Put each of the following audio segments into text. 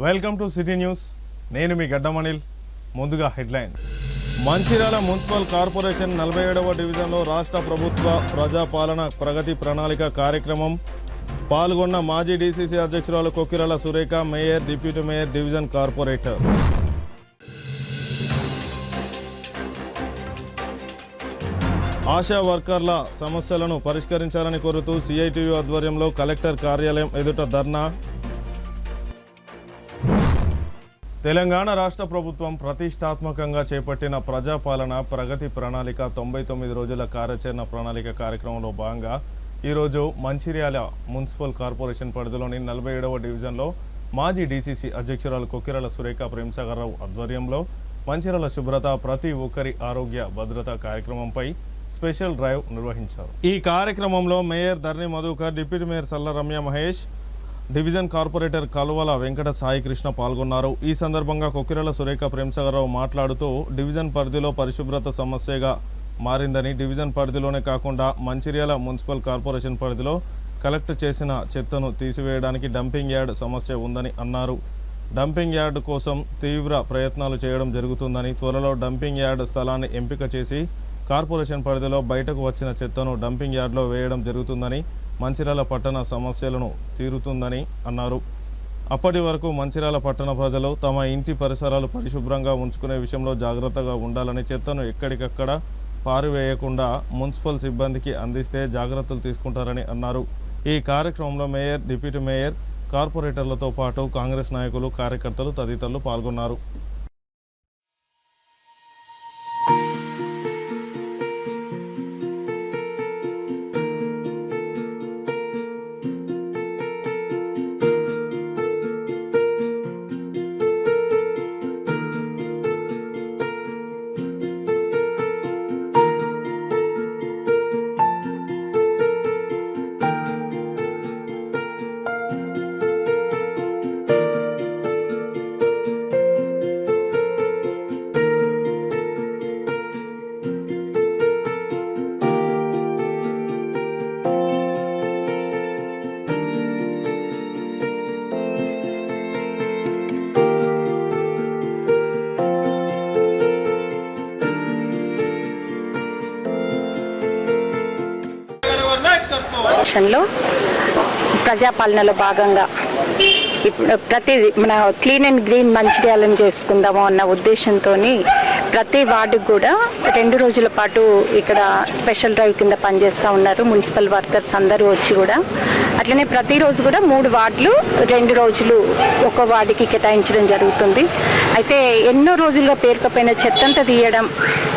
Welcome to city news. నేను మీ గడ్డమనిల్. ముందుగా headline. Mancherial municipal corporation 47వ డివిజన్లో రాష్ట్ర ప్రభుత్వ ప్రజాపాలన ప్రగతి ప్రణాళిక కార్యక్రమం. పాల్గొన్న మాజీ డీసీసీ అధ్యక్షురాలు Kokkirala Surekha, mayor, deputy mayor, division corporator. Asha వర్కర్ల సమస్యలను పరిష్కరించాలని కోరుతూ సిఐటియు ఆధ్వర్యంలో కలెక్టర్ కార్యాలయం ఎదుట ధర్నా. తెలంగాణ రాష్ట్ర ప్రభుత్వం ప్రతిష్టాత్మకంగా చేపట్టిన ప్రజాపాలన ప్రగతి ప్రణాళిక 99 రోజుల కార్యాచరణ ప్రణాళిక కార్యక్రమంలో భాగంగా ఈరోజు మంచిర్యాల మున్సిపల్ కార్పొరేషన్ పరిధిలోని 47వ డివిజన్లో మాజీ డీసీసీ అధ్యక్షురాలు కొక్కిరాల సురేఖ, ప్రేమ్సాగర్ రావు ఆధ్వర్యంలో మంచిర్యాల శుభ్రత, ప్రతి ఒక్కరి ఆరోగ్య భద్రత కార్యక్రమంపై స్పెషల్ డ్రైవ్ నిర్వహించారు. ఈ కార్యక్రమంలో మేయర్ ధర్ని మధుకర్, డిప్యూటీ మేయర్ సల్ల రమ్య మహేష్, డివిజన్ కార్పొరేటర్ కలువల వెంకట సాయి కృష్ణ పాల్గొన్నారు. ఈ సందర్భంగా కొక్కిరాల సురేఖ, ప్రేమ్సాగర్ రావు మాట్లాడుతూ డివిజన్ పరిధిలో పరిశుభ్రత సమస్యగా మారిందని, డివిజన్ పరిధిలోనే కాకుండా మంచిర్యాల మున్సిపల్ కార్పొరేషన్ పరిధిలో కలెక్ట్ చేసిన చెత్తను తీసివేయడానికి డంపింగ్ యార్డ్ సమస్య ఉందని అన్నారు. డంపింగ్ యార్డ్ కోసం తీవ్ర ప్రయత్నాలు చేయడం జరుగుతుందని, త్వరలో డంపింగ్ యార్డ్ స్థలాన్ని ఎంపిక చేసి కార్పొరేషన్ పరిధిలో బయటకు వచ్చిన చెత్తను డంపింగ్ యార్డ్లో వేయడం జరుగుతుందని, మంచిర్యాల పట్టణ సమస్యలను తీరుతుందని అన్నారు. అప్పటి వరకు మంచిర్యాల పట్టణ ప్రజలు తమ ఇంటి పరిసరాలు పరిశుభ్రంగా ఉంచుకునే విషయంలో జాగ్రత్తగా ఉండాలని, చెత్తను ఎక్కడికక్కడ పారివేయకుండా మున్సిపల్ సిబ్బందికి అందిస్తే జాగ్రత్తలు తీసుకుంటారని అన్నారు. ఈ కార్యక్రమంలో మేయర్, డిప్యూటీ మేయర్, కార్పొరేటర్లతో పాటు కాంగ్రెస్ నాయకులు, కార్యకర్తలు తదితరులు పాల్గొన్నారు. ప్రజాపాలనలో భాగంగా ప్రతి మన క్లీన్ అండ్ గ్రీన్ మంచిర్యాలను చేసుకుందాము అన్న ఉద్దేశంతో ప్రతి వార్డుకు కూడా 2 రోజుల పాటు ఇక్కడ స్పెషల్ డ్రైవ్ కింద పనిచేస్తూ ఉన్నారు మున్సిపల్ వర్కర్స్ అందరూ వచ్చి కూడా. అట్లనే ప్రతిరోజు కూడా 3 వార్డులు 2 రోజులు ఒక వార్డుకి కేటాయించడం జరుగుతుంది. అయితే ఎన్నో రోజులుగా పేరుకపోయిన చెత్తంతా తీయడం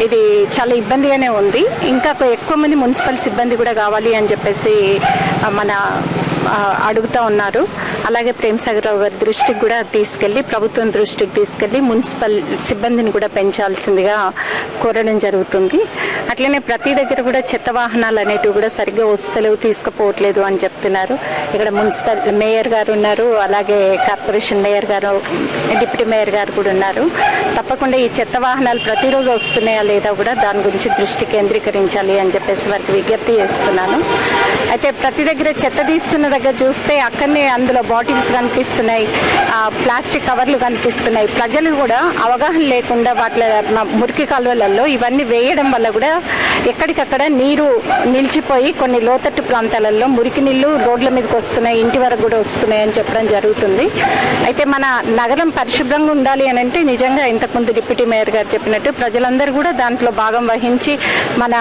ఇది చాలా ఇబ్బందిగానే ఉంది. ఇంకా ఎక్కువ మంది మున్సిపల్ సిబ్బంది కూడా కావాలి అని చెప్పేసి మన అడుగుతూ ఉన్నారు. అలాగే ప్రేమ్సాగర్ రావు గారి దృష్టికి కూడా తీసుకెళ్ళి, ప్రభుత్వం దృష్టికి తీసుకెళ్ళి మున్సిపల్ సిబ్బందిని కూడా పెంచాల్సిందిగా కోరడం జరుగుతుంది. అట్లనే ప్రతి దగ్గర కూడా చెత్త వాహనాలు అనేటివి కూడా సరిగ్గా వస్తలేవు, తీసుకుపోవట్లేదు అని చెప్తున్నారు. ఇక్కడ మున్సిపల్ మేయర్ గారు ఉన్నారు, అలాగే కార్పొరేషన్ మేయర్ గారు, డిప్యూటీ మేయర్ గారు కూడా ఉన్నారు. తప్పకుండా ఈ చెత్త వాహనాలు ప్రతిరోజు వస్తున్నాయా లేదా కూడా దాని గురించి దృష్టి కేంద్రీకరించాలి అని చెప్పేసి వారికి విజ్ఞప్తి చేస్తున్నాను. అయితే ప్రతి దగ్గర చెత్త తీస్తున్న దగ్గర చూస్తే అక్కడనే అందులో బాటిల్స్ కనిపిస్తున్నాయి, ప్లాస్టిక్ కవర్లు కనిపిస్తున్నాయి. ప్రజలు కూడా అవగాహన లేకుండా వాటి మురికి కాలువలలో ఇవన్నీ వేయడం వల్ల కూడా ఎక్కడికక్కడ నీరు నిలిచిపోయి కొన్ని లోతట్టు ప్రాంతాలలో మురికి నీళ్లు రోడ్ల మీదకి వస్తున్నాయి, ఇంటి వరకు కూడా వస్తున్నాయి అని చెప్పడం జరుగుతుంది. అయితే మన నగరం పరిశుభ్రంగా ఉండాలి అని అంటే నిజంగా ఇంతకుముందు డిప్యూటీ మేయర్ గారు చెప్పినట్టు ప్రజలందరూ కూడా దాంట్లో భాగం వహించి మన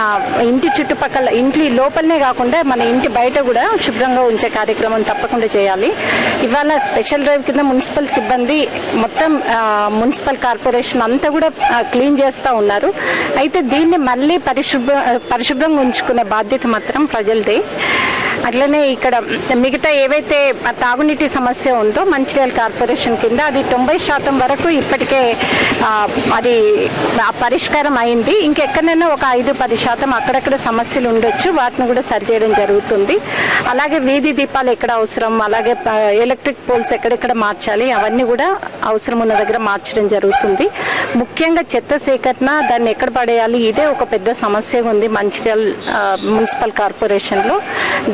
ఇంటి చుట్టుపక్కల, ఇంటి లోపలనే కాకుండా మన ఇంటి బయట కూడా శుభ్రంగా ఉంచే కార్యక్రమం తప్పకుండా చేయాలి. ఇవాళ స్పెషల్ డ్రైవ్ కింద మున్సిపల్ సిబ్బంది మొత్తం మున్సిపల్ కార్పొరేషన్ అంతా కూడా క్లీన్ చేస్తూ ఉన్నారు. అయితే దీన్ని మళ్ళీ పరిశుభ్రంగా ఉంచుకునే బాధ్యత మాత్రం ప్రజలదే. అట్లనే ఇక్కడ మిగతా ఏవైతే తాగునీటి సమస్య ఉందో మంచిర్యాల కార్పొరేషన్ కింద అది 90% వరకు ఇప్పటికే అది పరిష్కారం అయింది. ఇంకెక్కడైనా ఒక 5-10% అక్కడక్కడ సమస్యలు ఉండొచ్చు, వాటిని కూడా సరిచేయడం జరుగుతుంది. అలాగే వీధి దీపాలు ఎక్కడ అవసరం, అలాగే ఎలక్ట్రిక్ పోల్స్ ఎక్కడెక్కడ మార్చాలి, అవన్నీ కూడా అవసరం ఉన్న దగ్గర మార్చడం జరుగుతుంది. ముఖ్యంగా చెత్త సేకరణ, దాన్ని ఎక్కడ పడేయాలి, ఇదే ఒక పెద్ద సమస్య ఉంది మంచిర్యాల మున్సిపల్ కార్పొరేషన్లో.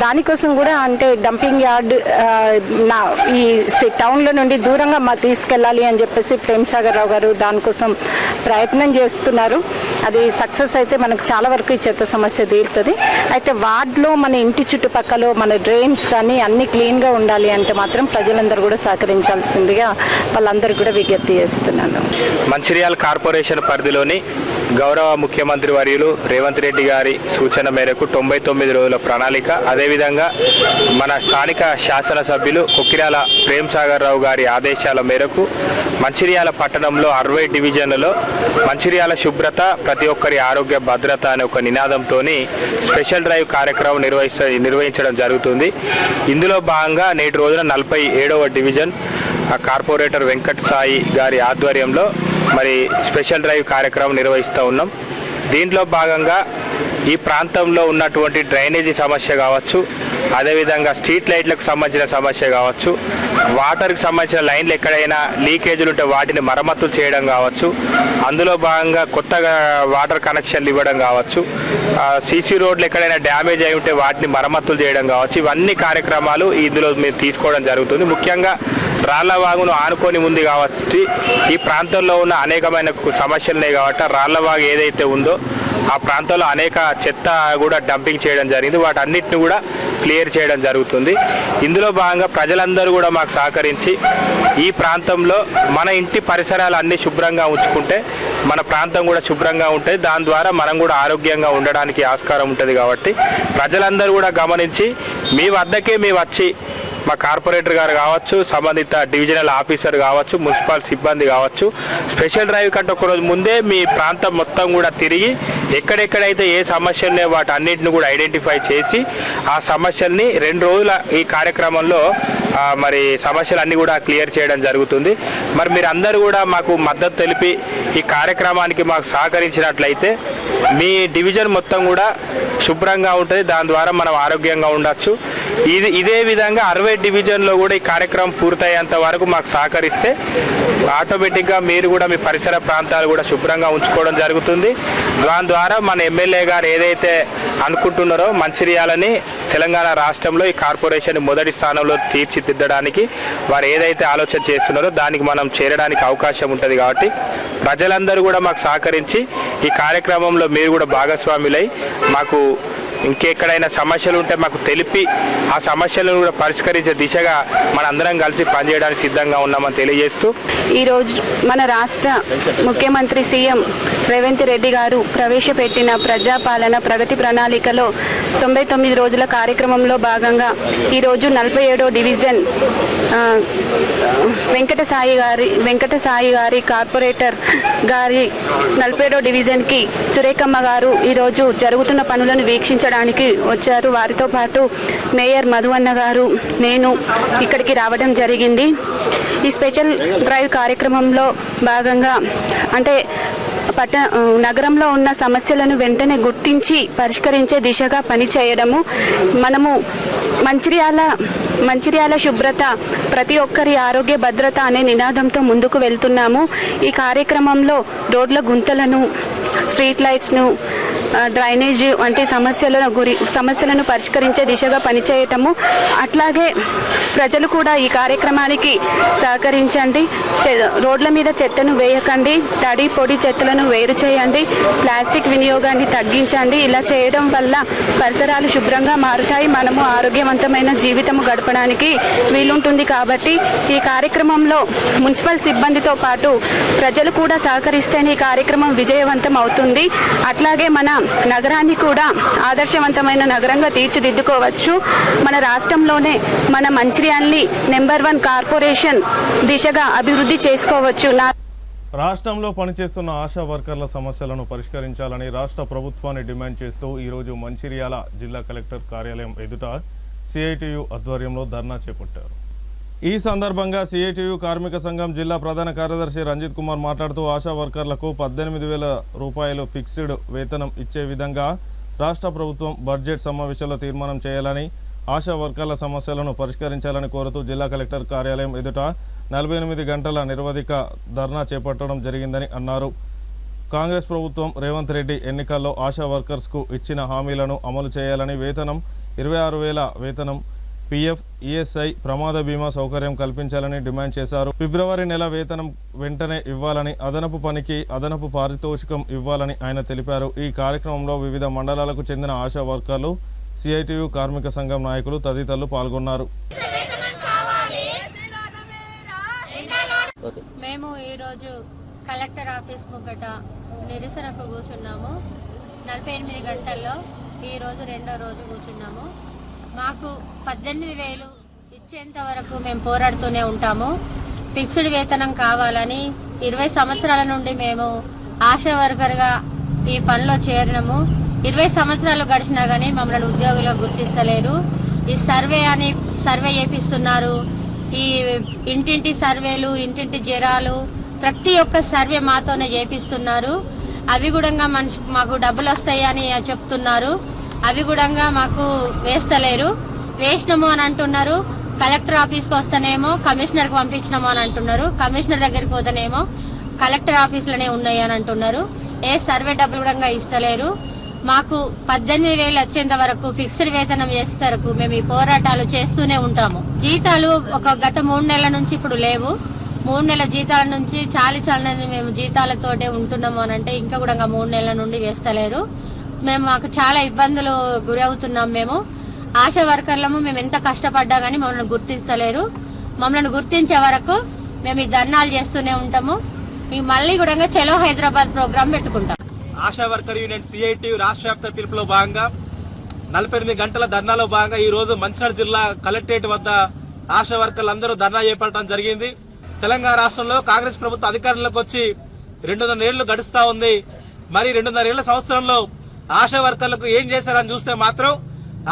దాని దానికోసం కూడా అంటే డంపింగ్ యార్డ్ నా ఈ టౌన్లో నుండి దూరంగా తీసుకెళ్ళాలి అని చెప్పేసి ప్రేమ్ సాగర్ రావు గారు దానికోసం ప్రయత్నం చేస్తున్నారు. అది సక్సెస్ అయితే మనకు చాలా వరకు ఈ చెత్త సమస్య తీరుతుంది. అయితే వార్డులో మన ఇంటి చుట్టుపక్కల మన డ్రైన్స్ కానీ అన్ని క్లీన్గా ఉండాలి అంటే మాత్రం ప్రజలందరూ కూడా సహకరించాల్సిందిగా వాళ్ళందరూ కూడా విజ్ఞప్తి చేస్తున్నాను. మంచిర్యాల కార్పొరేషన్ పరిధిలోని గౌరవ ముఖ్యమంత్రి వర్యులు రేవంత్ రెడ్డి గారి సూచన మేరకు 99 రోజుల ప్రణాళిక, అదేవిధంగా మన స్థానిక శాసనసభ్యులు కొక్కిరాల ప్రేమ్ సాగర్ రావు గారి ఆదేశాల మేరకు మంచిర్యాల పట్టణంలో 60 డివిజన్లలో మంచిర్యాల శుభ్రత ప్రతి ఒక్కరి ఆరోగ్య భద్రత అనే ఒక నినాదంతో స్పెషల్ డ్రైవ్ కార్యక్రమం నిర్వహించడం జరుగుతుంది. ఇందులో భాగంగా నేటి రోజున 47వ డివిజన్ కార్పొరేటర్ వెంకట్ సాయి గారి ఆధ్వర్యంలో మరి స్పెషల్ డ్రైవ్ కార్యక్రమం నిర్వహిస్తూ ఉన్నాం. దీంట్లో భాగంగా ఈ ప్రాంతంలో ఉన్నటువంటి డ్రైనేజీ సమస్య కావచ్చు, అదేవిధంగా స్ట్రీట్ లైట్లకు సంబంధించిన సమస్య కావచ్చు, వాటర్కి సంబంధించిన లైన్లు ఎక్కడైనా లీకేజీలు ఉంటే వాటిని మరమ్మతులు చేయడం కావచ్చు, అందులో భాగంగా కొత్తగా వాటర్ కనెక్షన్లు ఇవ్వడం కావచ్చు, సీసీ రోడ్లు ఎక్కడైనా డ్యామేజ్ అయి ఉంటే వాటిని మరమ్మతులు చేయడం కావచ్చు, ఇవన్నీ కార్యక్రమాలు ఇందులో మేము తీసుకోవడం జరుగుతుంది. ముఖ్యంగా రాళ్లవాగును ఆనుకొని ఉంది కాబట్టి ఈ ప్రాంతంలో ఉన్న అనేకమైన సమస్యలున్నాయి కాబట్టి రాళ్లవాగు ఏదైతే ఉందో ఆ ప్రాంతంలో అనేక చెత్త కూడా డంపింగ్ చేయడం జరిగింది. వాటన్నిటిని కూడా క్లియర్ చేయడం జరుగుతుంది. ఇందులో భాగంగా ప్రజలందరూ కూడా మాకు సహకరించి ఈ ప్రాంతంలో మన ఇంటి పరిసరాలు అన్నీ శుభ్రంగా ఉంచుకుంటే మన ప్రాంతం కూడా శుభ్రంగా ఉంటుంది. దాని ద్వారా మనం కూడా ఆరోగ్యంగా ఉండడానికి ఆస్కారం ఉంటుంది. కాబట్టి ప్రజలందరూ కూడా గమనించి మీ వద్దకే మేము వచ్చి మా కార్పొరేటర్ గారు కావచ్చు, సంబంధిత డివిజనల్ ఆఫీసర్ కావచ్చు, మున్సిపల్ సిబ్బంది కావచ్చు, స్పెషల్ డ్రైవ్ కంటే ఒకరోజు ముందే మీ ప్రాంతం మొత్తం కూడా తిరిగి ఎక్కడెక్కడైతే ఏ సమస్యలు ఉన్నాయో వాటి అన్నింటిని కూడా ఐడెంటిఫై చేసి ఆ సమస్యల్ని 2 రోజుల ఈ కార్యక్రమంలో మరి సమస్యలన్నీ కూడా క్లియర్ చేయడం జరుగుతుంది. మరి మీరు అందరూ కూడా మాకు మద్దతు తెలిపి ఈ కార్యక్రమానికి మాకు సహకరించినట్లయితే మీ డివిజన్ మొత్తం కూడా శుభ్రంగా ఉంటుంది. దాని ద్వారా మనం ఆరోగ్యంగా ఉండొచ్చు. ఇదే విధంగా 60 డివిజన్లో కూడా ఈ కార్యక్రమం పూర్తయ్యేంత వరకు మాకు సహకరిస్తే ఆటోమేటిక్గా మీరు కూడా మీ పరిసర ప్రాంతాలు కూడా శుభ్రంగా ఉంచుకోవడం జరుగుతుంది. దాని ద్వారా మన ఎమ్మెల్యే గారు ఏదైతే అనుకుంటున్నారో మంచిర్యాలని తెలంగాణ రాష్ట్రంలో ఈ కార్పొరేషన్ మొదటి స్థానంలో తీర్చిదిద్దడానికి వారు ఏదైతే ఆలోచన చేస్తున్నారో దానికి మనం చేరడానికి అవకాశం ఉంటుంది. కాబట్టి ప్రజలందరూ కూడా మాకు సహకరించి ఈ కార్యక్రమంలో మీరు కూడా భాగస్వాములై మాకు ఇంకెక్కడైనా సమస్యలు ఉంటే మాకు తెలిపి ఆ సమస్యలను కూడా పరిష్కరించే దిశగా మనందరం కలిసి పనిచేయడానికి సిద్ధంగా ఉన్నామని తెలియజేస్తూ ఈరోజు మన రాష్ట్ర ముఖ్యమంత్రి సీఎం రేవంత్ రెడ్డి గారు ప్రవేశపెట్టిన ప్రజాపాలన ప్రగతి ప్రణాళికలో 99 రోజుల కార్యక్రమంలో భాగంగా ఈరోజు 47వ డివిజన్ వెంకట సాయి గారి కార్పొరేటర్ గారి 47వ డివిజన్కి సురేఖమ్మ గారు ఈరోజు జరుగుతున్న పనులను వీక్షించడానికి వచ్చారు. వారితో పాటు మేయర్ మధువన్న గారు, నేను ఇక్కడికి రావడం జరిగింది. ఈ స్పెషల్ డ్రైవ్ కార్యక్రమంలో భాగంగా అంటే నగరంలో ఉన్న సమస్యలను వెంటనే గుర్తించి పరిష్కరించే దిశగా పనిచేయడము, మనము మంచిర్యాల శుభ్రత ప్రతి ఒక్కరి ఆరోగ్య భద్రత అనే నినాదంతో ముందుకు వెళ్తున్నాము. ఈ కార్యక్రమంలో రోడ్ల గుంతలను, స్ట్రీట్ లైట్స్ను, డ్రైనేజ్ వంటి సమస్యలను పరిష్కరించే దిశగా పనిచేయటము. అట్లాగే ప్రజలు కూడా ఈ కార్యక్రమానికి సహకరించండి. రోడ్ల మీద చెత్తను వేయకండి, తడి పొడి చెత్తలను వేరు చేయండి, ప్లాస్టిక్ వినియోగాన్ని తగ్గించండి. ఇలా చేయడం వల్ల పరిసరాలు శుభ్రంగా మారుతాయి, మనము ఆరోగ్యవంతమైన జీవితము గడపడానికి వీలుంటుంది. కాబట్టి ఈ కార్యక్రమంలో మున్సిపల్ సిబ్బందితో పాటు ప్రజలు కూడా సహకరిస్తేనే ఈ కార్యక్రమం విజయవంతం అవుతుంది. అట్లాగే మన నగరాన్ని కూడా ఆదర్శవంతమైన నగరంగా తీర్చిదిద్దుకోవచ్చు. మన రాష్ట్రంలోనే మన మంచిర్యాలని నెంబర్ 1 కార్పొరేషన్ దిశగా అభివృద్ధి చేసుకోవచ్చు. రాష్ట్రంలో పనిచేస్తున్న ఆశా వర్కర్ల సమస్యలను పరిష్కరించాలని రాష్ట్ర ప్రభుత్వాన్ని డిమాండ్ చేస్తూ ఈరోజు మంచిర్యాల జిల్లా కలెక్టర్ కార్యాలయం ఎదుట సిఐటియు ఆధ్వర్యంలో ధర్నా చేపట్టారు. ఈ సందర్భంగా సిఐటియు కార్మిక సంఘం జిల్లా ప్రధాన కార్యదర్శి రంజిత్ కుమార్ మాట్లాడుతూ ఆశా వర్కర్లకు 18,000 రూపాయలు ఫిక్స్డ్ వేతనం ఇచ్చే విధంగా రాష్ట్ర ప్రభుత్వం బడ్జెట్ సమావేశంలో తీర్మానం చేయాలని, ఆశా వర్కర్ల సమస్యలను పరిష్కరించాలని కోరుతూ జిల్లా కలెక్టర్ కార్యాలయం ఎదుట 48 గంటల నిరవధిక ధర్నా చేపట్టడం జరిగిందని అన్నారు. కాంగ్రెస్ ప్రభుత్వం రేవంత్ రెడ్డి ఎన్నికల్లో ఆశా వర్కర్స్కు ఇచ్చిన హామీలను అమలు చేయాలని, వేతనం 26,000 వేతనం, పీఎఫ్, ఈఎస్ఐ, ప్రమాద బీమా సౌకర్యం కల్పించాలని డిమాండ్ చేశారు. ఫిబ్రవరి నెల వేతనం వెంటనే ఇవ్వాలని, అదనపు పనికి అదనపు పారితోషికం ఇవ్వాలని ఆయన తెలిపారు. ఈ కార్యక్రమంలో వివిధ మండలాలకు చెందిన ఆశా వర్కర్లు, సిఐటియు కార్మిక సంఘం నాయకులు తదితరులు పాల్గొన్నారు. మేము ఈరోజు కలెక్టర్ ఆఫీస్ ముంగట నిరసనకు కూర్చున్నాము. 48 గంటల్లో ఈరోజు రెండో రోజు కూర్చున్నాము. మాకు 18,000 ఇచ్చేంత వరకు మేము పోరాడుతూనే ఉంటాము. ఫిక్స్డ్ వేతనం కావాలని 20 సంవత్సరాల నుండి మేము ఆశా వర్కర్గా ఈ పనిలో చేరినాము. 20 సంవత్సరాలు గడిచినా కానీ మమ్మల్ని ఉద్యోగులుగా గుర్తిస్తలేరు. ఈ సర్వే చేపిస్తున్నారు. ఈ ఇంటింటి సర్వేలు, ఇంటింటి జ్వరాలు, ప్రతి ఒక్క సర్వే మాతోనే చేపిస్తున్నారు. అవి కూడా మాకు డబ్బులు వస్తాయని చెప్తున్నారు. అవి కూడా మాకు వేస్తలేరు. వేసినాము అని అంటున్నారు. కలెక్టర్ ఆఫీస్కి వస్తేనేమో కమిషనర్కి పంపించినాము అని అంటున్నారు. కమిషనర్ దగ్గరికి పోతేనేమో కలెక్టర్ ఆఫీసులోనే ఉన్నాయి అని అంటున్నారు. ఏ సర్వే డబ్బులు కూడా ఇస్తలేరు. మాకు 18,000 వచ్చేంత వరకు ఫిక్స్డ్ వేతనం చేసే వరకు మేము ఈ పోరాటాలు చేస్తూనే ఉంటాము. జీతాలు గత 3 నెలల నుంచి ఇప్పుడు లేవు. 3 నెలల జీతాల నుంచి చాలా మేము జీతాలతోటే ఉంటున్నాము అని అంటే ఇంకా కూడా 3 నెలల నుండి వేస్తలేరు. మాకు చాలా ఇబ్బందులు గురి అవుతున్నాం. మేము ఆశా వర్కర్లము మేము ఎంత కష్టపడ్డా కానీ మమ్మల్ని గుర్తిస్తలేరు. మమ్మల్ని గుర్తించే వరకు మేము ఈ ధర్నాలు చేస్తూనే ఉంటాము. మళ్ళీ కూడా చలో హైదరాబాద్ ప్రోగ్రాం పెట్టుకుంటాం. ఆశా వర్కర్ యూనియన్ సిఐటి రాష్ట్ర వ్యాప్త పిలుపులో భాగంగా 48 గంటల ధర్నాలో భాగంగా ఈ రోజు మంచిర్యాల జిల్లా కలెక్టరేట్ వద్ద ఆశా వర్కర్లు అందరూ ధర్నా చేపట్టడం జరిగింది. తెలంగాణ రాష్ట్రంలో కాంగ్రెస్ ప్రభుత్వం అధికారంలోకి వచ్చి 2.5 ఏళ్లు గడుస్తా ఉంది. మరి 2.5 ఏళ్ల సంవత్సరంలో ఆశా వర్కర్లకు ఏం చేశారని చూస్తే మాత్రం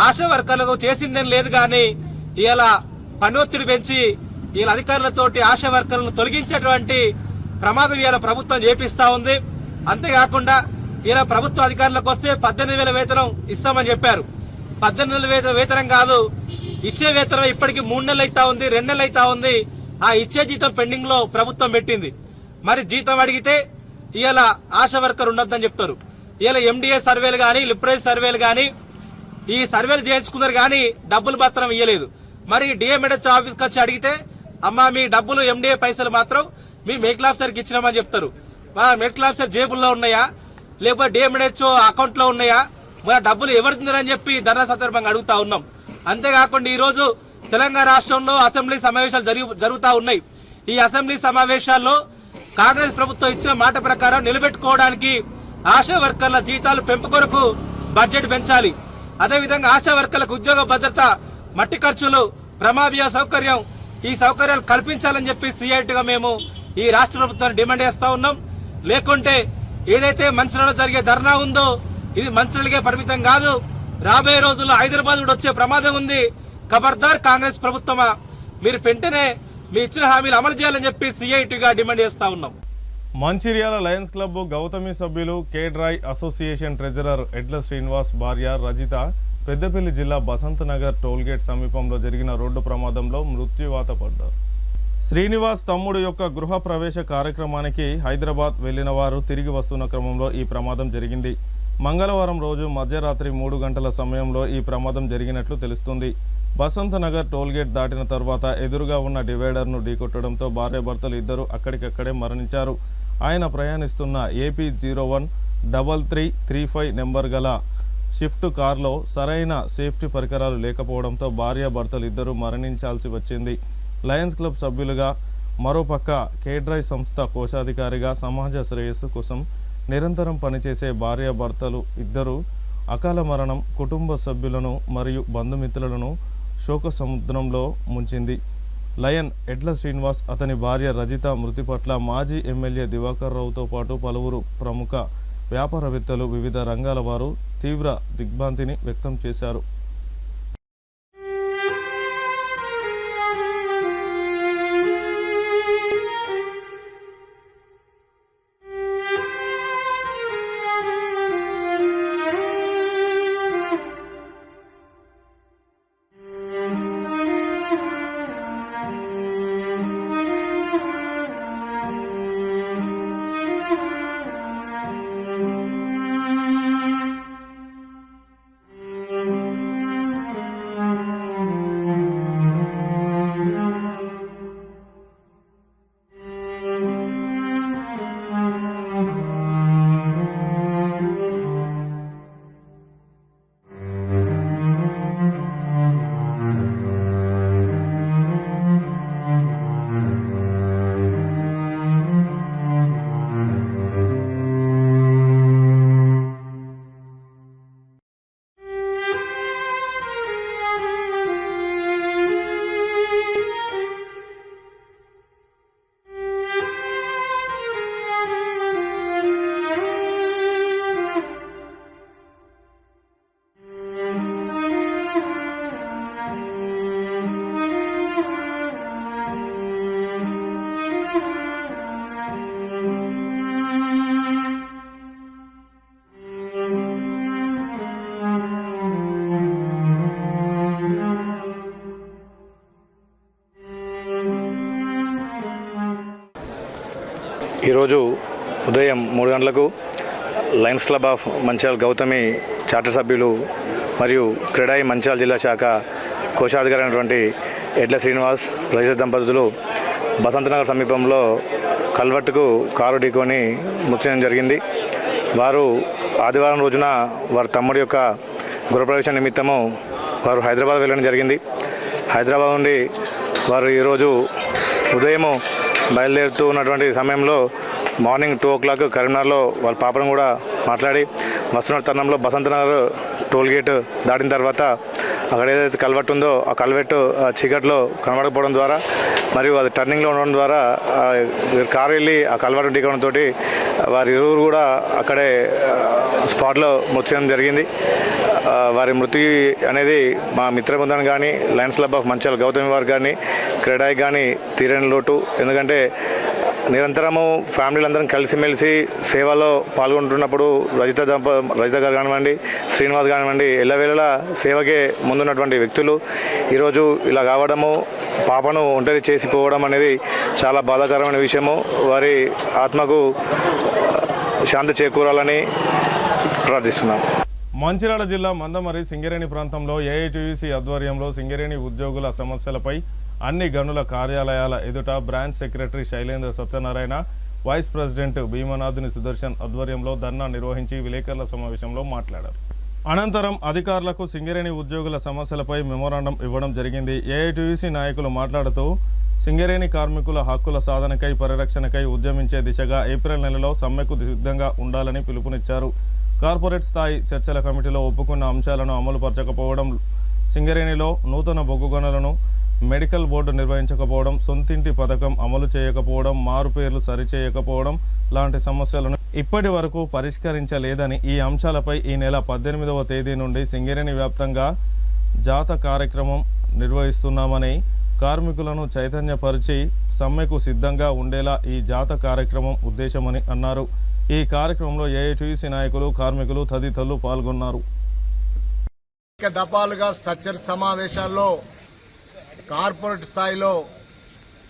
ఆశా వర్కర్లకు చేసిందేం లేదు. కానీ ఇలా పని ఒత్తిడి పెంచి వీళ్ళ అధికారులతోటి ఆశా వర్కర్లను తొలగించేటువంటి ప్రమాదం ఇవాళ ప్రభుత్వం చేపిస్తా ఉంది. అంతేకాకుండా ఇలా ప్రభుత్వ అధికారులకు వస్తే 18,000 వేతనం ఇస్తామని చెప్పారు. 18,000 వేతనం కాదు, ఇచ్చే వేతనం ఇప్పటికి 3 నెలలు అవుతా ఉంది, 2 నెలలు అవుతా ఉంది. ఆ ఇచ్చే జీతం పెండింగ్ లో ప్రభుత్వం పెట్టింది. మరి జీతం అడిగితే ఇవాళ ఆశా వర్కర్ ఉండొద్దని చెప్తారు. ఇలా ఎండిఏ సర్వేలు కానీ, లిప్రైజ్ సర్వేలు కానీ ఈ సర్వేలు చేయించుకున్నారు కానీ డబ్బులు మాత్రం ఇవ్వలేదు. మరి డిఎంఎడ్హెచ్ ఆఫీస్కి వచ్చి అడిగితే అమ్మా మీ డబ్బులు ఎండిఏ పైసలు మాత్రం మీ మెడికల్ ఆఫీసర్కి ఇచ్చినామని చెప్తారు. మెడికల్ ఆఫీసర్ జేబుల్లో ఉన్నాయా లేకపోతే డిఎంఎడ్హెచ్ అకౌంట్ లో ఉన్నాయా, మన డబ్బులు ఎవరు తిన్నారని చెప్పి ధర్నా సందర్భంగా అడుగుతా ఉన్నాం. అంతేకాకుండా ఈ రోజు తెలంగాణ రాష్ట్రంలో అసెంబ్లీ సమావేశాలు జరుగుతూ ఉన్నాయి. ఈ అసెంబ్లీ సమావేశాల్లో కాంగ్రెస్ ప్రభుత్వం ఇచ్చిన మాట ప్రకారం నిలబెట్టుకోవడానికి ఆశా వర్కర్ల జీతాలు పెంపు కొరకు బడ్జెట్ పెంచాలి. అదేవిధంగా ఆశా వర్కర్లకు ఉద్యోగ భద్రత, మట్టి ఖర్చులు, ప్రమాద సౌకర్యం, ఈ సౌకర్యాలు కల్పించాలని చెప్పి సిఐటిగా మేము ఈ రాష్ట్ర ప్రభుత్వాన్ని డిమాండ్ చేస్తా ఉన్నాం. లేకుంటే ఏదైతే మంచిర్యాలలో జరిగే ధర్నా ఉందో ఇది మంచిర్యాలకే పరిమితం కాదు, రాబోయే రోజుల్లో హైదరాబాద్ కూడా వచ్చే ప్రమాదం ఉంది. ఖబర్దార్ కాంగ్రెస్ ప్రభుత్వమా, మీరు వెంటనే మీ ఇచ్చిన హామీలు అమలు చేయాలని చెప్పి సిఐటిగా డిమాండ్ చేస్తా ఉన్నాం. మంచిర్యాల లయన్స్ క్లబ్ గౌతమి సభ్యులు కేడ్రాయ్ అసోసియేషన్ ట్రెజరర్ ఎడ్ల శ్రీనివాస్ భార్య రజిత పెద్దపల్లి జిల్లా బసంత్ నగర్ టోల్గేట్ సమీపంలో జరిగిన రోడ్డు ప్రమాదంలో మృత్యువాత పడ్డారు. శ్రీనివాస్ తమ్ముడు యొక్క గృహ ప్రవేశ కార్యక్రమానికి హైదరాబాద్ వెళ్లిన వారు తిరిగి వస్తున్న క్రమంలో ఈ ప్రమాదం జరిగింది. మంగళవారం రోజు మధ్యరాత్రి 3 గంటల సమయంలో ఈ ప్రమాదం జరిగినట్లు తెలుస్తుంది. బసంత్ నగర్ టోల్గేట్ దాటిన తర్వాత ఎదురుగా ఉన్న డివైడర్ను ఢీకొట్టడంతో భార్యాభర్తలు ఇద్దరు అక్కడికక్కడే మరణించారు. ఆయన ప్రయాణిస్తున్న ఏపీ 013335 నెంబర్ గల షిఫ్ట్ కార్లో సరైన సేఫ్టీ పరికరాలు లేకపోవడంతో భార్యాభర్తలు ఇద్దరు మరణించాల్సి వచ్చింది. లయన్స్ క్లబ్ సభ్యులుగా, మరోపక్క కేడ్రాయ్ సంస్థ కోశాధికారిగా సమాజ శ్రేయస్సు కోసం నిరంతరం పనిచేసే భార్యాభర్తలు ఇద్దరు అకాల మరణం కుటుంబ సభ్యులను మరియు బంధుమిత్రులను శోక సముద్రంలో ముంచింది. లయన్ ఎడ్ల శ్రీనివాస్, అతని భార్య రజిత మృతి పట్ల మాజీ ఎమ్మెల్యే దివాకర్ రావుతో పాటు పలువురు ప్రముఖ వ్యాపారవేత్తలు, వివిధ రంగాల వారు తీవ్ర దిగ్భ్రాంతిని వ్యక్తం చేశారు. ఈరోజు ఉదయం 3 గంటలకు Lions club of Mancherial Gautami charter సభ్యులు మరియు క్రెడాయి మంచిర్యాల జిల్లా శాఖ కోశాధికారి అయినటువంటి ఎడ్ల శ్రీనివాస్ రజత దంపతులు బసంతనగర్ సమీపంలో కల్వర్టుకు కారు ఢీకొని మృతి చెందడం జరిగింది. వారు ఆదివారం రోజున వారి తమ్ముడి యొక్క గృహప్రవేశం నిమిత్తము వారు హైదరాబాద్ వెళ్ళడం జరిగింది. హైదరాబాద్ నుండి వారు ఈరోజు ఉదయం బయలుదేరుతూ ఉన్నటువంటి సమయంలో మార్నింగ్ 2 o'clock కరీంనగర్లో వాళ్ళ పాపను కూడా మాట్లాడి వస్తున్న తరుణంలో బసంతనగర్ టోల్ గేట్ దాటిన తర్వాత అక్కడ ఏదైతే కల్వర్ట్ ఉందో ఆ కల్వర్ట్ చీకట్లో కనబడకపోవడం ద్వారా మరియు అది టర్నింగ్లో ఉండడం ద్వారా కారు వెళ్ళి ఆ కల్వర్ట్ ఢీకొనడంతో వారి ఇరువురు కూడా అక్కడే స్పాట్లో మృతి చెందడం జరిగింది. వారి మృతి అనేది మా మిత్ర బృందం కానీ Lions club of Mancherial Gautami వారు కానీ క్రెడాయి కానీ తీరని లోటు. ఎందుకంటే నిరంతరము ఫ్యామిలీలందరం కలిసిమెలిసి సేవలో పాల్గొంటున్నప్పుడు రజిత గారు కానివ్వండి, శ్రీనివాస్ కానివ్వండి, ఎల్లవేళలా సేవకే ముందున్నటువంటి వ్యక్తులు ఈరోజు ఇలా కావడము, పాపను ఒంటరి చేసి పోవడం అనేది చాలా బాధాకరమైన విషయము. వారి ఆత్మకు శాంతి చేకూరాలని ప్రార్థిస్తున్నాం. మంచిర్యాల జిల్లా మందమరి సింగరేణి ప్రాంతంలో ఏఐటీయూసీ ఆధ్వర్యంలో సింగరేణి ఉద్యోగుల సమస్యలపై అన్ని గనుల కార్యాలయాల ఎదుట branch secretary Shailendra Satyanarayana, vice president Bheemanathuni Sudarshan ఆధ్వర్యంలో ధర్నా నిర్వహించి విలేకరుల సమావేశంలో మాట్లాడారు. అనంతరం అధికారులకు సింగరేణి ఉద్యోగుల సమస్యలపై మెమోరాండం ఇవ్వడం జరిగింది. ఏఐటీయూసీ నాయకులు మాట్లాడుతూ సింగరేణి కార్మికుల హక్కుల సాధనకై పరిరక్షణకై ఉద్యమించే దిశగా ఏప్రిల్ నెలలో సమ్మెకు సిద్ధంగా ఉండాలని పిలుపునిచ్చారు. కార్పొరేట్ స్థాయి చర్చల కమిటీలో ఒప్పుకున్న అంశాలను అమలుపరచకపోవడం, సింగరేణిలో నూతన బొగ్గు గనులను మెడికల్ బోర్డు నిర్వహించకపోవడం, సొంతింటి పథకం అమలు చేయకపోవడం, మారుపేర్లు సరిచేయకపోవడం లాంటి సమస్యలను ఇప్పటి వరకు పరిష్కరించలేదని, ఈ అంశాలపై ఈ నెల 18వ తేదీ నుండి సింగరేణి వ్యాప్తంగా జాత కార్యక్రమం నిర్వహిస్తున్నామని, కార్మికులను చైతన్యపరిచి సమ్మెకు సిద్ధంగా ఉండేలా ఈ జాత కార్యక్రమం ఉద్దేశమని అన్నారు. ఈ కార్యక్రమంలో ఏఐటీయూసీ నాయకులు, కార్మికులు తదితరులు పాల్గొన్నారు. దఫాలుగా స్ట్రక్చర్ సమావేశాల్లో కార్పొరేట్ స్థాయిలో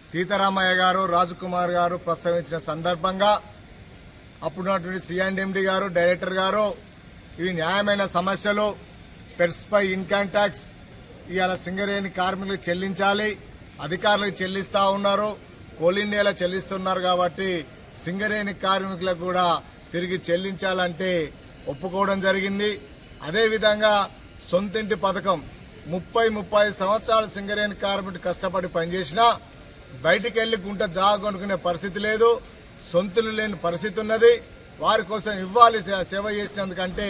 సీతారామయ్య గారు, రాజకుమార్ గారు ప్రస్తావించిన సందర్భంగా అప్పుడున్నటువంటి సిఎండి గారు, డైరెక్టర్ గారు ఇవి న్యాయమైన సమస్యలు, పెర్స్పై ఇన్కమ్ ట్యాక్స్ ఇవాళ సింగరేణి కార్మికులు చెల్లించాలి, అధికారులకు చెల్లిస్తూ ఉన్నారు, కోల్ ఇండియాలో చెల్లిస్తున్నారు కాబట్టి సింగరేణి కార్మికులకు కూడా తిరిగి చెల్లించాలంటే ఒప్పుకోవడం జరిగింది. అదేవిధంగా సొంతింటి పథకం 30-35 సంవత్సరాలు సింగరేణి కార్మికుడు కష్టపడి పనిచేసినా బయటికి వెళ్లి గుంట జాగ కొనుక్కునే పరిస్థితి లేదు, సొంతులు లేని పరిస్థితి ఉన్నది. వారి కోసం ఇవ్వాలి సేవ చేసినందుకంటే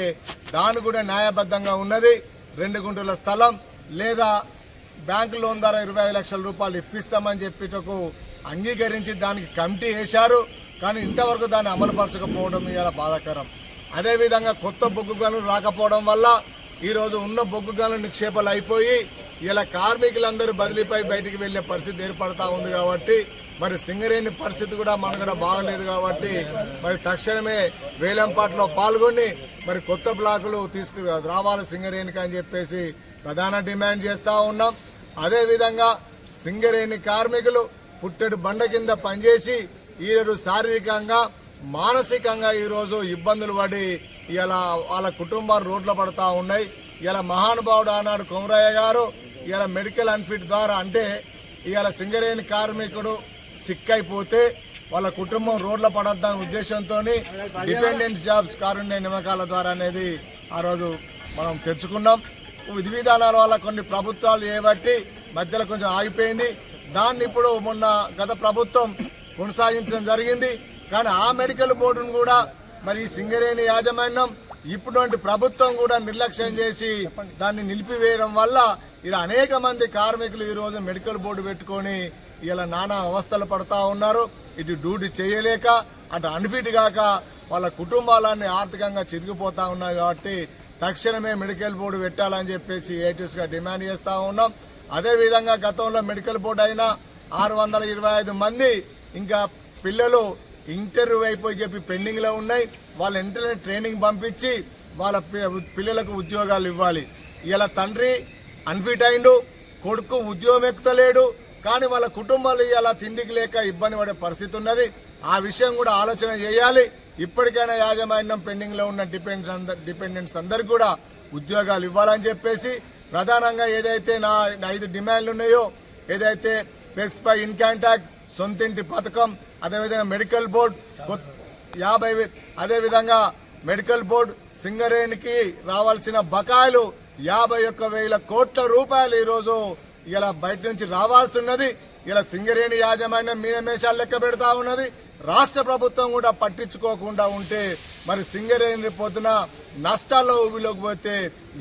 దాని కూడా న్యాయబద్ధంగా ఉన్నది. 2 గుంటల స్థలం లేదా బ్యాంకు లోన్ ద్వారా 25 లక్షల రూపాయలు ఇప్పిస్తామని చెప్పేటకు అంగీకరించి దానికి కమిటీ వేశారు. కానీ ఇంతవరకు దాన్ని అమలుపరచకపోవడం ఇలా బాధాకరం. అదేవిధంగా కొత్త బొగ్గు గనులు రాకపోవడం వల్ల ఈరోజు ఉన్న బొగ్గు గనులు నిక్షేపాలు అయిపోయి ఇలా కార్మికులందరూ బదిలీపై బయటికి వెళ్లే పరిస్థితి ఏర్పడతా ఉంది. కాబట్టి మరి సింగరేణి పరిస్థితి కూడా మనకు బాగలేదు. కాబట్టి మరి తక్షణమే వేలంపాట్లో పాల్గొని మరి కొత్త బ్లాకులు రావాలి సింగరేణికి అని చెప్పేసి ప్రధాన డిమాండ్ చేస్తూ ఉన్నాం. అదేవిధంగా సింగరేణి కార్మికులు పుట్టెడు బండ కింద పనిచేసి ఈరోజు శారీరకంగా, మానసికంగా ఈరోజు ఇబ్బందులు పడి ఇలా వాళ్ళ కుటుంబాలు రోడ్ల పడతా ఉన్నాయి. ఇలా మహానుభావుడు ఆనాడు కొమరయ్య గారు ఇలా మెడికల్ అన్ఫిట్ ద్వారా అంటే ఇవాళ సింగరేణి కార్మికుడు సిక్ అయిపోతే వాళ్ళ కుటుంబం రోడ్ల పడొద్దనే ఉద్దేశంతో డిపెండెంట్ జాబ్స్ కారుణ్య నియామకాల ద్వారా అనేది ఆ రోజు మనం తెచ్చుకున్నాం. విధి విధానాల వల్ల కొన్ని ప్రభుత్వాలు చేయబట్టి మధ్యలో కొంచెం ఆగిపోయింది. దాన్ని ఇప్పుడు మొన్న గత ప్రభుత్వం కొనసాగించడం జరిగింది. కానీ ఆ మెడికల్ బోర్డును కూడా మరి సింగరేణి యాజమాన్యం ఇప్పుడుంటి ప్రభుత్వం కూడా నిర్లక్ష్యం చేసి దాన్ని నిలిపివేయడం వల్ల ఇలా అనేక మంది కార్మికులు ఈరోజు మెడికల్ బోర్డు పెట్టుకొని ఇలా నానా అవస్థలు పడతా ఉన్నారు. ఇటు డ్యూటీ చేయలేక అటు అన్ఫిట్ కాక వాళ్ళ కుటుంబాలన్నీ ఆర్థికంగా చిరిగిపోతా ఉన్నాయి. కాబట్టి తక్షణమే మెడికల్ బోర్డు పెట్టాలని చెప్పేసి ఏటీఎస్గా డిమాండ్ చేస్తూ ఉన్నాం. అదేవిధంగా గతంలో మెడికల్ బోర్డు అయినా 625 మంది ఇంకా పిల్లలు ఇంటర్వ్యూ అయిపోయి చెప్పి పెండింగ్లో ఉన్నాయి. వాళ్ళ ఇంటర్నెట్ ట్రైనింగ్ పంపించి వాళ్ళ పిల్లలకు ఉద్యోగాలు ఇవ్వాలి. ఇలా తండ్రి అన్ఫిట్ అయిండు, కొడుకు ఉద్యోగం ఎక్కుతలేడు, కానీ వాళ్ళ కుటుంబాలు ఇలా తిండికి లేక ఇబ్బంది పడే పరిస్థితి ఉన్నది. ఆ విషయం కూడా ఆలోచన చేయాలి. ఇప్పటికైనా యాజమాన్యం పెండింగ్లో ఉన్న డిపెండెంట్స్ అందరికీ కూడా ఉద్యోగాలు ఇవ్వాలని చెప్పేసి ప్రధానంగా ఏదైతే నా 5 డిమాండ్లు ఉన్నాయో, ఏదైతే పెర్క్స్పై ఇన్కమ్ ట్యాక్స్, సొంతింటి పథకం, అదేవిధంగా మెడికల్ బోర్డు 50, అదేవిధంగా మెడికల్ బోర్డు సింగరేణికి రావాల్సిన బకాయిలు 51,000 కోట్ల రూపాయలు ఈరోజు ఇలా బయట నుంచి రావాల్సి ఉన్నది. ఇలా సింగరేణి యాజమాన్యం మీనమేషాలు లెక్క పెడతా ఉన్నది. రాష్ట్ర ప్రభుత్వం కూడా పట్టించుకోకుండా ఉంటే మరి సింగరేణి పొద్దున నష్టాల్లో ఊబిలోకి పోతే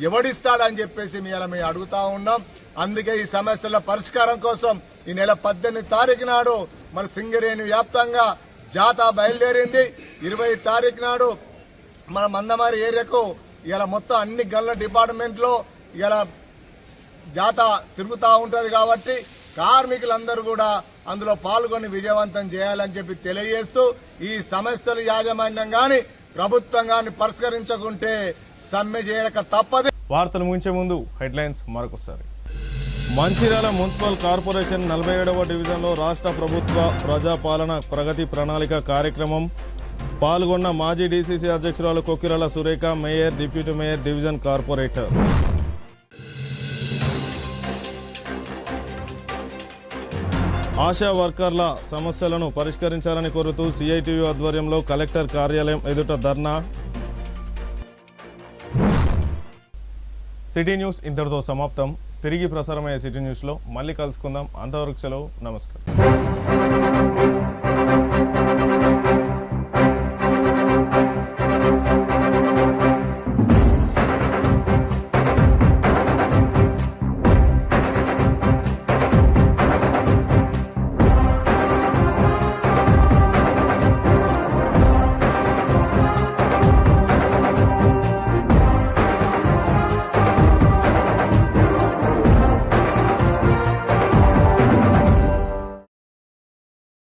ఎవడిస్తాడని చెప్పేసి మేము అడుగుతా ఉన్నాం. అందుకే ఈ సమస్యల పరిష్కారం కోసం ఈ నెల 18 తారీఖు నాడు మరి సింగరేణి వ్యాప్తంగా జాతా బయలుదేరింది. 20 తారీఖు నాడు మన మందమారి ఏరియాకు ఇలా మొత్తం అన్ని గల్ల డిపార్ట్మెంట్లో ఇలా జాతా తిరుగుతూ ఉంటుంది. కాబట్టి కార్మికులందరూ కూడా అందులో పాల్గొని విజయవంతం చేయాలని చెప్పి తెలియజేస్తూ ఈ సమస్యలు యాజమాన్యం కానీ ప్రభుత్వం కానీ పరిష్కరించకుంటే సమ్మె చేయక తప్పదు. వార్తలు ముగించే ముందు హెడ్లైన్స్ మరొకసారి. మంచిర్యాల మున్సిపల్ కార్పొరేషన్ 47వ డివిజన్లో రాష్ట్ర ప్రభుత్వ ప్రజాపాలన ప్రగతి ప్రణాళిక కార్యక్రమం. పాల్గొన్న మాజీ డీసీసీ అధ్యక్షురాలు Kokkirala Surekha, mayor, deputy mayor, division corporator. Asha వర్కర్ల సమస్యలను పరిష్కరించాలని కోరుతూ సిఐటియు ఆధ్వర్యంలో కలెక్టర్ కార్యాలయం ఎదుట ధర్నా. సిటీ న్యూస్ ఇంతటితో సమాప్తం. తిరిగి ప్రసారమయ్యే సిటీ న్యూస్లో మళ్ళీ కలుసుకుందాం. అంతవరకు సెలవు. నమస్కారం.